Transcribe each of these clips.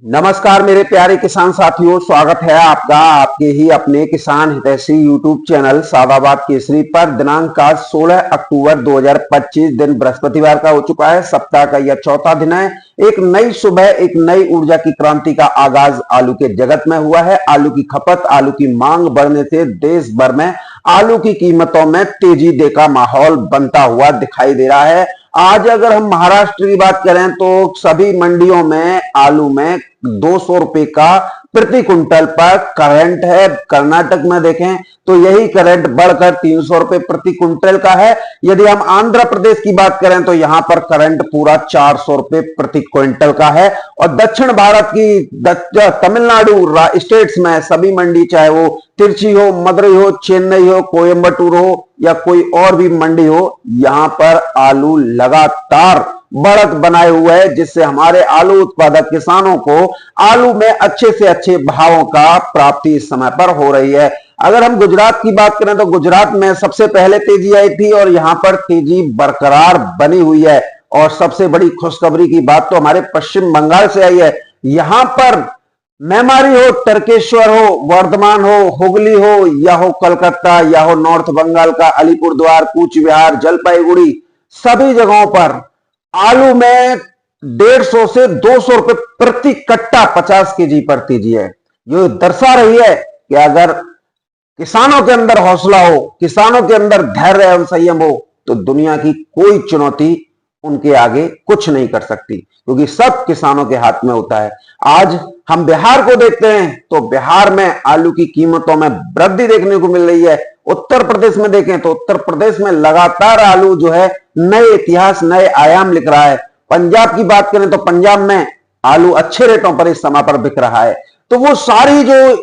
नमस्कार मेरे प्यारे किसान साथियों, स्वागत है आपका आपके ही अपने किसान हितैषी यूट्यूब चैनल सादाबाद केसरी पर। दिनांक आज 16 अक्टूबर 2025, दिन बृहस्पतिवार का हो चुका है। सप्ताह का यह चौथा दिन है। एक नई सुबह, एक नई ऊर्जा की क्रांति का आगाज आलू के जगत में हुआ है। आलू की खपत, आलू की मांग बढ़ने से देश भर में आलू की कीमतों में तेजी का माहौल बनता हुआ दिखाई दे रहा है। आज अगर हम महाराष्ट्र की बात करें तो सभी मंडियों में आलू में 200 रुपए का प्रति कुंटल पर करंट है। कर्नाटक में देखें तो यही करंट बढ़कर 300 रुपए प्रति कुंटल का है। यदि हम आंध्र प्रदेश की बात करें तो यहां पर करंट पूरा 400 रुपए प्रति क्विंटल का है। और दक्षिण भारत की तमिलनाडु स्टेट्स में सभी मंडी, चाहे वो तिरची हो, मदुरई हो, चेन्नई हो, कोयम्बटूर हो या कोई और भी मंडी हो, यहां पर आलू लगातार बढ़त बनाए हुए है, जिससे हमारे आलू उत्पादक किसानों को आलू में अच्छे से अच्छे भावों का प्राप्ति इस समय पर हो रही है। अगर हम गुजरात की बात करें तो गुजरात में सबसे पहले तेजी आई थी और यहां पर तेजी बरकरार बनी हुई है। और सबसे बड़ी खुशखबरी की बात तो हमारे पश्चिम बंगाल से आई है। यहां पर मेमारी हो, तर्केश्वर हो, वर्धमान हो, हुगली हो या हो कलकत्ता या हो नॉर्थ बंगाल का अलीपुरद्वार, कूच बिहार, जलपाईगुड़ी, सभी जगहों पर आलू में 150 से 200 रुपए प्रति कट्टा 50 केजी पर तेजी है। जो दर्शा रही है कि अगर किसानों के अंदर हौसला हो, किसानों के अंदर धैर्य एवं संयम हो, तो दुनिया की कोई चुनौती उनके आगे कुछ नहीं कर सकती, क्योंकि सब किसानों के हाथ में होता है। आज हम बिहार को देखते हैं तो बिहार में आलू की कीमतों में वृद्धि देखने को मिल रही है। उत्तर प्रदेश में देखें तो उत्तर प्रदेश में लगातार आलू जो है नए इतिहास, नए आयाम लिख रहा है। पंजाब की बात करें तो पंजाब में आलू अच्छे रेटों पर इस समय पर बिक रहा है। तो वो सारी जो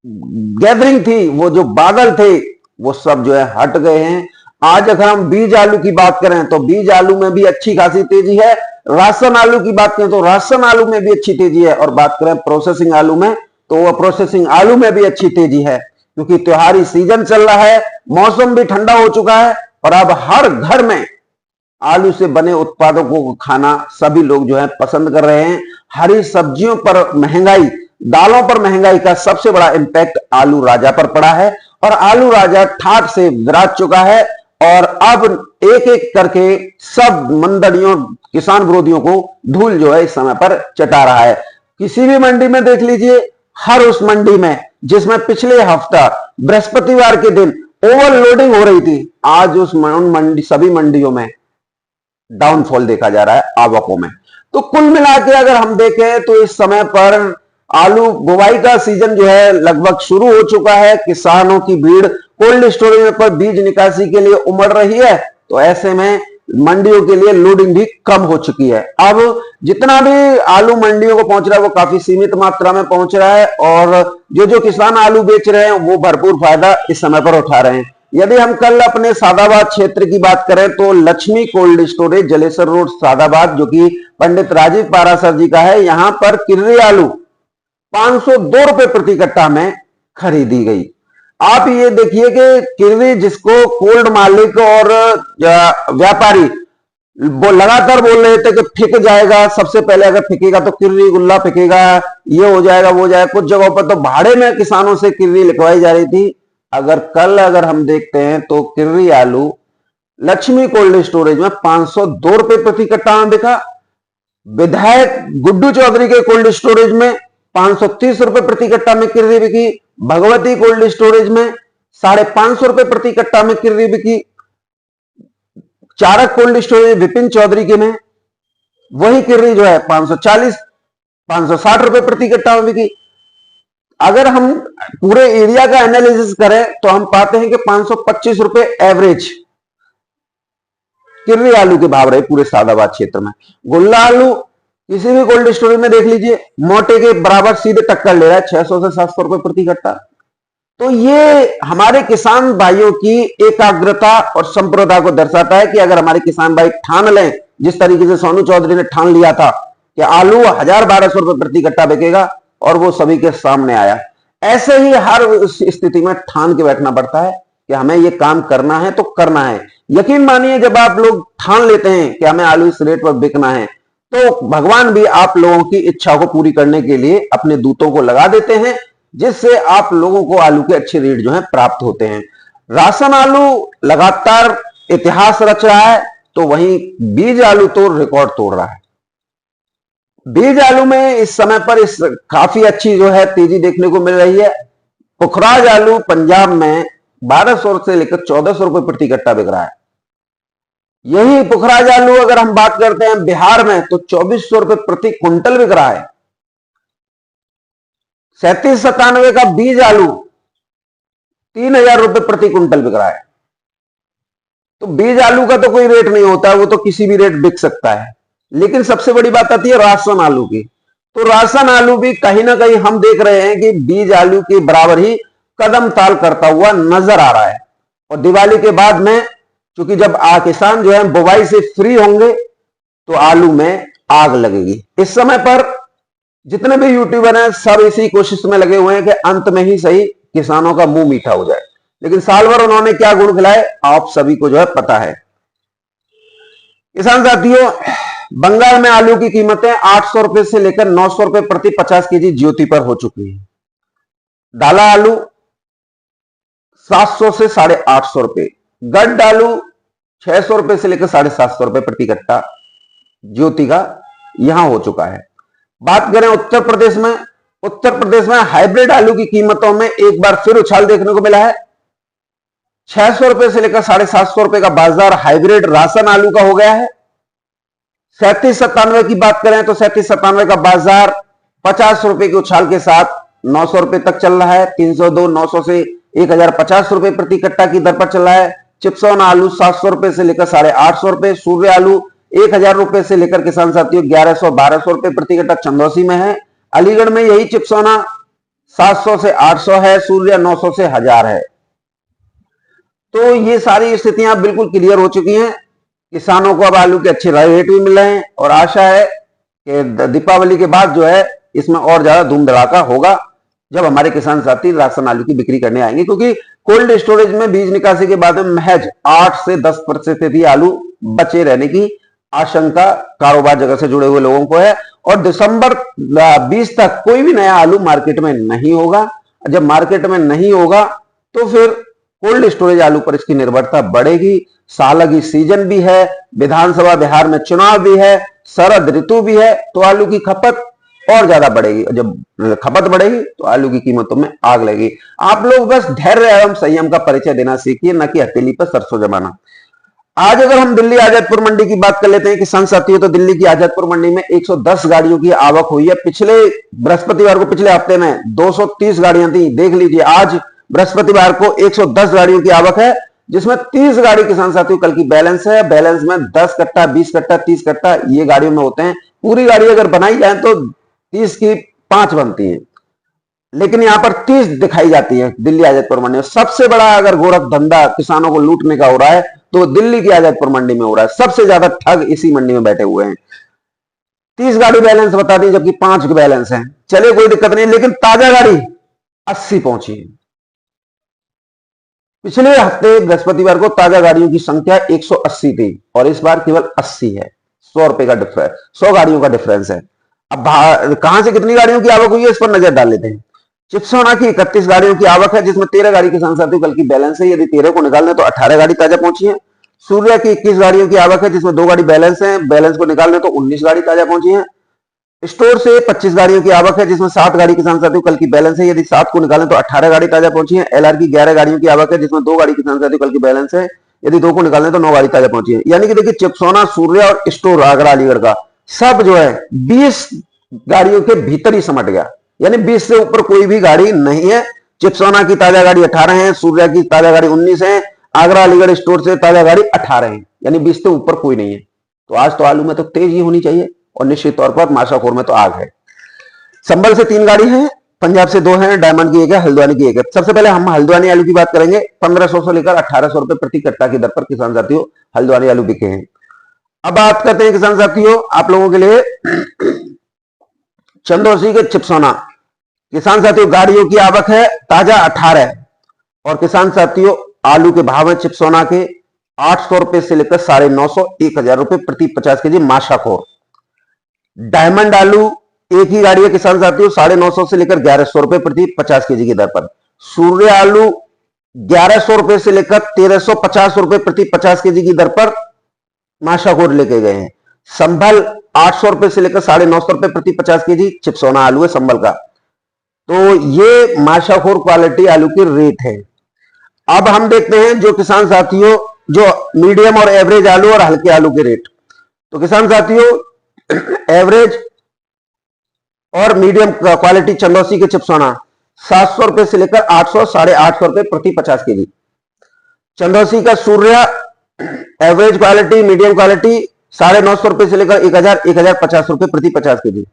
गैदरिंग थी, वो जो बादल थे, वो सब जो है हट गए हैं। आज अगर हम बीज आलू की बात करें तो बीज आलू में भी अच्छी खासी तेजी है। राशन आलू की बात करें तो राशन आलू में भी अच्छी तेजी है। और बात करें प्रोसेसिंग आलू में तो वह प्रोसेसिंग आलू में भी अच्छी तेजी है, क्योंकि त्योहारी सीजन चल रहा है, मौसम भी ठंडा हो चुका है और अब हर घर में आलू से बने उत्पादों को खाना सभी लोग जो है पसंद कर रहे हैं। हरी सब्जियों पर महंगाई, दालों पर महंगाई का सबसे बड़ा इंपैक्ट आलू राजा पर पड़ा है और आलू राजा ठाठ से विराज चुका है। और अब एक एक करके सब मंडलियों, किसान विरोधियों को धूल जो है इस समय पर चटा रहा है। किसी भी मंडी में देख लीजिए, हर उस मंडी में जिसमें पिछले हफ्ता बृहस्पतिवार के दिन ओवरलोडिंग हो रही थी, आज उस सभी मंडियों में डाउनफॉल देखा जा रहा है आवकों में। तो कुल मिला के अगर हम देखें तो इस समय पर आलू बुवाई का सीजन जो है लगभग शुरू हो चुका है। किसानों की भीड़ कोल्ड स्टोरेज पर बीज निकासी के लिए उमड़ रही है, तो ऐसे में मंडियों के लिए लोडिंग भी कम हो चुकी है। अब जितना भी आलू मंडियों को पहुंच रहा है वो काफी सीमित मात्रा में पहुंच रहा है और जो किसान आलू बेच रहे हैं वो भरपूर फायदा इस समय पर उठा रहे हैं। यदि हम कल अपने सादाबाद क्षेत्र की बात करें तो Lakshmi cold storage, Jalesar road, Sadabad, जो कि पंडित राजीव पारासर जी का है, यहां पर किर्री आलू 502 रुपए प्रति कट्टा में खरीदी गई। आप ये देखिए कि किर्री, जिसको कोल्ड मालिक और व्यापारी वो लगातार बोल रहे थे कि फिक जाएगा, सबसे पहले अगर फिकेगा तो किर्री गुल्ला फिकेगा, ये हो जाएगा वो हो जाएगा। कुछ जगहों पर तो भाड़े में किसानों से किर्री लिखवाई जा रही थी। अगर हम देखते हैं तो किर्री आलू लक्ष्मी कोल्ड स्टोरेज में 502 रुपए प्रति कट्टा में बिका। विधायक गुड्डू चौधरी के कोल्ड स्टोरेज में 530 रुपए प्रति कट्टा में किर्री बिकी। भगवती कोल्ड स्टोरेज में 550 रुपए प्रति कट्टा में किर्री बिकी। चारक कोल्ड स्टोरेज विपिन चौधरी के में वही किर्री जो है 540, 560 रुपए प्रति कट्टा में बिकी। अगर हम पूरे एरिया का एनालिसिस करें तो हम पाते हैं कि 525 रुपए एवरेज किर्री आलू के भाव रहे पूरे सादाबाद क्षेत्र में। गुल्ला आलू किसी भी कोल्ड स्टोरेज में देख लीजिए, मोटे के बराबर सीधे टक्कर ले रहा है, 600 से 700 रुपए प्रति कट्टा। तो ये हमारे किसान भाइयों की एकाग्रता और संप्रदाय को दर्शाता है कि अगर हमारे किसान भाई ठान लें, जिस तरीके से सोनू चौधरी ने ठान लिया था कि आलू 1000-1200 रुपए प्रति कट्टा बिकेगा, और वो सभी के सामने आया। ऐसे ही हर स्थिति में ठान के बैठना पड़ता है कि हमें ये काम करना है तो करना है। यकीन मानिए, जब आप लोग ठान लेते हैं कि हमें आलू इस रेट पर बिकना है, तो भगवान भी आप लोगों की इच्छा को पूरी करने के लिए अपने दूतों को लगा देते हैं, जिससे आप लोगों को आलू के अच्छे रेट जो है प्राप्त होते हैं। राशन आलू लगातार इतिहास रच रहा है, तो वहीं बीज आलू तो रिकॉर्ड तोड़ रहा है। बीज आलू में इस समय पर काफी अच्छी जो है तेजी देखने को मिल रही है। पुखराज आलू पंजाब में 1200 से लेकर 1400 रुपए प्रति कट्टा बिक रहा है। यही पुखराज आलू अगर हम बात करते हैं बिहार में, तो 2400 रुपए प्रति क्विंटल बिक रहा है। 3797 का बीज आलू 3000 रुपए प्रति क्विंटल बिक रहा है। तो बीज आलू का तो कोई रेट नहीं होता, वो तो किसी भी रेट बिक सकता है। लेकिन सबसे बड़ी बात आती है राशन आलू की। तो राशन आलू भी कहीं ना कहीं हम देख रहे हैं कि बीज आलू के बराबर ही कदम ताल करता हुआ नजर आ रहा है। और दिवाली के बाद में, क्योंकि जब किसान जो है बुवाई से फ्री होंगे, तो आलू में आग लगेगी। इस समय पर जितने भी यूट्यूबर हैं सब इसी कोशिश में लगे हुए हैं कि अंत में ही सही किसानों का मुंह मीठा हो जाए। लेकिन साल भर उन्होंने क्या गुण खिलाए आप सभी को जो है पता है। किसान साथियों, बंगाल में आलू की कीमतें 800 रुपए से लेकर 900 रुपए प्रति 50 केजी ज्योति पर हो चुकी है। डाला आलू 700 से 850 रुपए, गड्ढ आलू 600 रुपए से लेकर 750 रुपए प्रति कट्टा ज्योति का यहां हो चुका है। बात करें उत्तर प्रदेश में, उत्तर प्रदेश में हाइब्रिड आलू की कीमतों में एक बार फिर उछाल देखने को मिला है। 600 रुपए से लेकर 750 रुपए का बाजार हाइब्रिड राशन आलू का हो गया है। 3797 की बात करें तो 3797 का बाजार 50 रुपए के उछाल के साथ 900 रुपए तक चल रहा है। 302 900 से 1050 रुपए प्रति कट्टा की दर पर चल रहा है। चिप्सोना आलू 700 रुपए से लेकर 850 रुपए, सूर्य आलू 1000 रुपए से लेकर किसान साथियों 1100 1200 रुपए प्रति कट्टा चंदौसी में है। अलीगढ़ में यही चिप्सोना 700 से 800 है, सूर्य 900 से 1000 है। तो ये सारी स्थितियां बिल्कुल क्लियर हो चुकी हैं। किसानों को अब आलू के अच्छे रेट भी मिल रहे हैं और आशा है कि दीपावली के बाद जो है इसमें और ज्यादा धूम धड़ाका होगा जब हमारे किसान साथी राशन आलू की बिक्री करने आएंगे, क्योंकि कोल्ड स्टोरेज में बीज निकासी के बाद में महज 8 से 10% ही आलू बचे रहने की आशंका कारोबार जगह से जुड़े हुए लोगों को है। और दिसंबर 20 तक कोई भी नया आलू मार्केट में नहीं होगा। जब मार्केट में नहीं होगा तो फिर कोल्ड स्टोरेज आलू पर इसकी निर्भरता बढ़ेगी। सालगी सीजन भी है, विधानसभा बिहार में चुनाव भी है, शरद ऋतु भी है, तो आलू की खपत और ज्यादा बढ़ेगी। जब खपत बढ़ेगी तो आलू की कीमतों में आग लगेगी। आप लोग बस धैर्य एवं संयम का परिचय देना सीखिए, न कि हथेली पर सरसों जमाना। आज अगर हम दिल्ली आजादपुर मंडी की बात कर लेते हैं किसान साथियों, तो दिल्ली की आजादपुर मंडी में 110 गाड़ियों की आवक हुई है। पिछले बृहस्पतिवार को, पिछले हफ्ते में 230 गाड़ियां थी। देख लीजिए आज बृहस्पतिवार को 110 गाड़ियों की आवक है, जिसमें 30 गाड़ी किसान साथियों कल की बैलेंस है। बैलेंस में 10 कट्टा 20 कट्टा 30 कट्टा ये गाड़ियों में होते हैं। पूरी गाड़ी अगर बनाई जाए तो 30 की 5 बनती है, लेकिन यहां पर 30 दिखाई जाती है दिल्ली आजादपुर मंडी में। सबसे बड़ा अगर गोरख धंधा किसानों को लूटने का हो रहा है तो दिल्ली की आजादपुर मंडी में हो रहा है। सबसे ज्यादा ठग इसी मंडी में बैठे हुए हैं। 30 गाड़ी बैलेंस बता दी, जबकि 5 बैलेंस है। चले कोई दिक्कत नहीं, लेकिन ताजा गाड़ी 80 पहुंची है। पिछले हफ्ते बृहस्पतिवार को ताजा गाड़ियों की संख्या 180 थी और इस बार केवल 80 है। 100 रुपए का डिफरेंस, 100 गाड़ियों का डिफरेंस है। अब कहां से कितनी गाड़ियों की आवक हुई है इस पर नजर डाल लेते हैं। चिप्सोना की 31 गाड़ियों की आवक है, जिसमें 13 गाड़ी किसान साथियों कल की बैलेंस है। यदि 13 को निकाल दें तो 18 गाड़ी ताजा पहुंची है। सूर्या की 21 गाड़ियों की आवक है, जिसमें 2 गाड़ी बैलेंस है। बैलेंस को निकाल दें तो 19 गाड़ी ताजा पहुंची है। स्टोर से 25 गाड़ियों की आवक है, जिसमें 7 गाड़ी किसान साथियों कल की बैलेंस है। यदि 7 को निकालें तो 18 गाड़ी ताजा पहुंची है। एलआर की 11 गाड़ियों की आवक है, जिसमें 2 गाड़ी किसान साथियों कल की बैलेंस है। यदि 2 को निकालें तो 9 गाड़ी ताजा पहुंची है। यानी कि देखिए चिप्सोना, सूर्या और स्टोर आगरा अलीगढ़ का सब जो है 20 गाड़ियों के भीतर ही समट गया। यानी 20 से ऊपर कोई भी गाड़ी नहीं है। चिप्सोना की ताजा गाड़ी 18 है, सूर्या की ताजा गाड़ी 19 है, आगरा अलीगढ़ स्टोर से ताजा गाड़ी 18 है। यानी 20 से ऊपर कोई नहीं है। तो आज तो आलू में तो तेज ही होनी चाहिए और निश्चित तौर पर माशाखोर में तो आग है। संभल से 3 गाड़ी है, पंजाब से 2 है, डायमंड की 1 है, हल्द्वानी की 1 है। सबसे पहले हम हल्द्वानी आलू की बात करेंगे। 1500 से लेकर 1800 रुपए प्रति कट्टा की दर पर किसान साथियों हल्द्वानी आलू बिके हैं। अब बात करते हैं किसान साथियों आप लोगों के लिए चंदौसी के चिप्सोना। किसान साथियों गाड़ियों की आवक है ताजा 18 और किसान साथियों आलू के भाव है चिप्सोना के 800 रुपए से लेकर 950 1000 रुपए प्रति 50 केजी माशाखोर। डायमंड आलू एक ही गाड़ी है किसान साथियों, 950 से लेकर 1100 रुपए प्रति 50 केजी की दर पर। सूर्य आलू 1100 रुपए से लेकर 1350 रुपए प्रति 50 केजी की दर पर माशाखोर लेके गए हैं। संभल 800 रुपए से लेकर 950 रुपए प्रति 50 केजी चिपसोना आलू है संभल का। तो ये माशाखोर क्वालिटी आलू की रेट है। अब हम देखते हैं जो किसान साथियों जो मीडियम और एवरेज आलू और हल्के आलू के रेट। तो किसान साथियों एवरेज और मीडियम क्वालिटी चंदौसी के चिपसोना 700 रुपए से लेकर 800 850 रुपए प्रति 50 केजी। चंदौसी का Surya average quality medium quality 950 रुपए से लेकर 1000 1050 रुपए प्रति 50 केजी।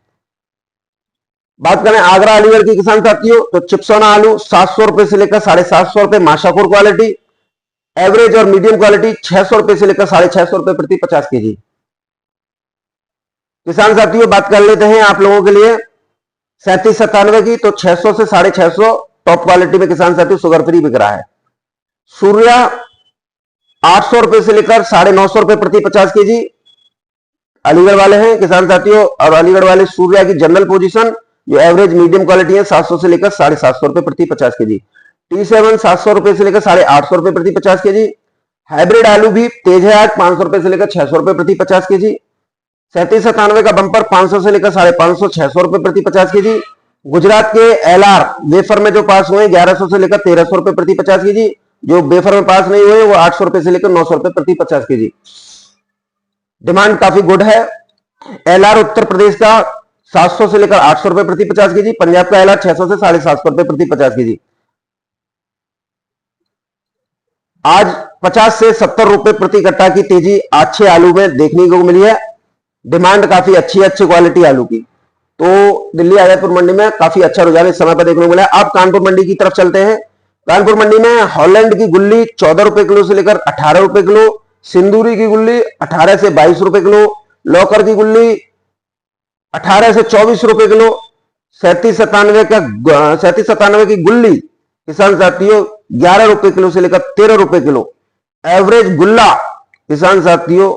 बात करें आगरा अलीगढ़ की किसान साथियों तो चिपसोना आलू 700 रुपए से लेकर 750 रुपए माशाखोर क्वालिटी, एवरेज और मीडियम क्वालिटी 600 रुपए से लेकर 650 रुपए प्रति 50 केजी। किसान साथियों बात कर लेते हैं आप लोगों के लिए 3797 की, तो 600 से 650 टॉप क्वालिटी में किसान साथियों शुगर फ्री बिक रहा है। सूर्या 800 रुपए से लेकर 950 रुपए प्रति 50 केजी अलीगढ़ वाले हैं किसान साथियों। और अलीगढ़ वाले सूर्या की जनरल पोजीशन जो एवरेज मीडियम क्वालिटी है 700 से लेकर 750 रुपए प्रति 50 केजी। T7 700 रुपए से लेकर 850 रुपए प्रति 50 केजी। हाइब्रिड आलू भी तेज है आज 500 रुपए से लेकर 600 रुपए प्रति 50 केजी। 3797 का बंपर 500 से लेकर 550 600 रुपए प्रति 50 केजी। गुजरात के LR वेफर में जो पास हुए 1100 से लेकर 1300 रुपए प्रति 50 केजी। जो वेफर में पास नहीं हुए वो 800 रुपए से लेकर 900 रुपए प्रति 50 केजी। डिमांड काफी गुड है। LR उत्तर प्रदेश का 700 से लेकर 800 रुपए प्रति 50 केजी। पंजाब का LR 600 से 750 रुपए प्रति 50 केजी। आज 50 से 70 रुपए प्रति कट्टा की तेजी अच्छे आलू में देखने को मिली है। डिमांड काफी अच्छी है अच्छी क्वालिटी आलू की। तो दिल्ली आजादपुर मंडी में काफी अच्छा रुझान इस समय पर देखने को मिला है। अब कानपुर मंडी की तरफ चलते हैं। कानपुर मंडी में हॉलैंड की गुल्ली 14 रुपए किलो से लेकर 18 रुपए किलो, सिंदूरी की गुल्ली 18 से 22 रुपए किलो, लौकर की गुल्ली 18 से 24 रुपए किलो, 3797 की गुल्ली किसान साथियों 11 रुपए किलो से लेकर 13 रुपए किलो। एवरेज गुल्ला किसान साथियों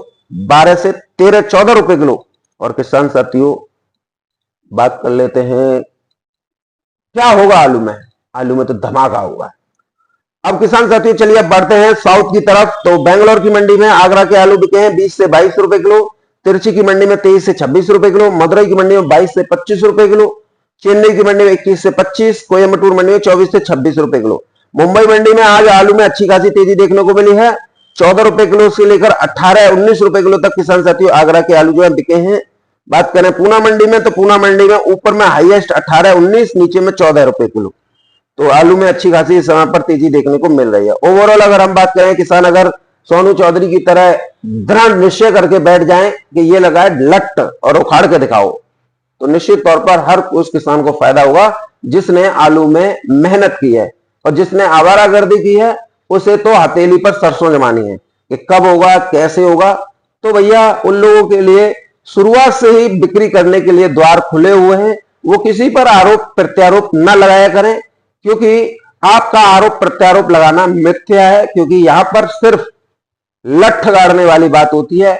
12 से 13 14 रुपए किलो। और किसान साथियों बात कर लेते हैं क्या होगा आलू में। आलू में तो धमाका होगा। अब किसान साथियों चलिए अब बढ़ते हैं साउथ की तरफ। तो बेंगलोर की मंडी में आगरा के आलू बिके हैं 20 से 22 रुपए किलो, तिरछी की मंडी में 23 से 26 रुपए किलो, मदुरई की मंडी में 22 से 25 रुपए किलो, चेन्नई की मंडी में 21 से 25, कोयम्बटूर मंडी में 24 से 26 रुपए किलो। मुंबई मंडी में आज आलू में अच्छी खासी तेजी देखने को मिली है। 14 रुपए किलो से लेकर 18-19 रुपए किलो तक किसान साथियों आगरा के आलू जो है बिके हैं। बात करें पूना मंडी में तो पूना मंडी में ऊपर में हाईएस्ट 18-19, नीचे में 14 रुपए किलो। तो आलू में अच्छी खासी समय पर तेजी देखने को मिल रही है। ओवरऑल अगर हम बात करें किसान अगर सोनू चौधरी की तरह दृढ़ निश्चय करके बैठ जाएं कि ये लगाए लट और उखाड़ के दिखाओ तो निश्चित तौर पर हर उस किसान को फायदा होगा जिसने आलू में मेहनत की है। और जिसने आवारागर्दी की है उसे तो हथेली पर सरसों जमानी है कि कब होगा कैसे होगा। तो भैया उन लोगों के लिए शुरुआत से ही बिक्री करने के लिए द्वार खुले हुए हैं। वो किसी पर आरोप प्रत्यारोप न लगाया करें क्योंकि आपका आरोप प्रत्यारोप लगाना मिथ्या है। क्योंकि यहां पर सिर्फ लठ गाड़ने वाली बात होती है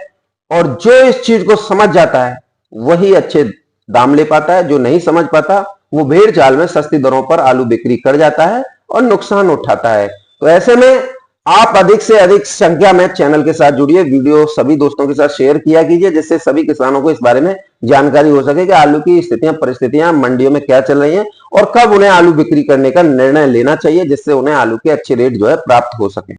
और जो इस चीज को समझ जाता है वही अच्छे दाम ले पाता है। जो नहीं समझ पाता वो भेड़ चाल में सस्ती दरों पर आलू बिक्री कर जाता है और नुकसान उठाता है। तो ऐसे में आप अधिक से अधिक संख्या में चैनल के साथ जुड़िए, वीडियो सभी दोस्तों के साथ शेयर किया कीजिए जिससे सभी किसानों को इस बारे में जानकारी हो सके कि आलू की स्थितियां परिस्थितियां मंडियों में क्या चल रही हैं और कब उन्हें आलू बिक्री करने का निर्णय लेना चाहिए जिससे उन्हें आलू के अच्छे रेट जो है प्राप्त हो सके।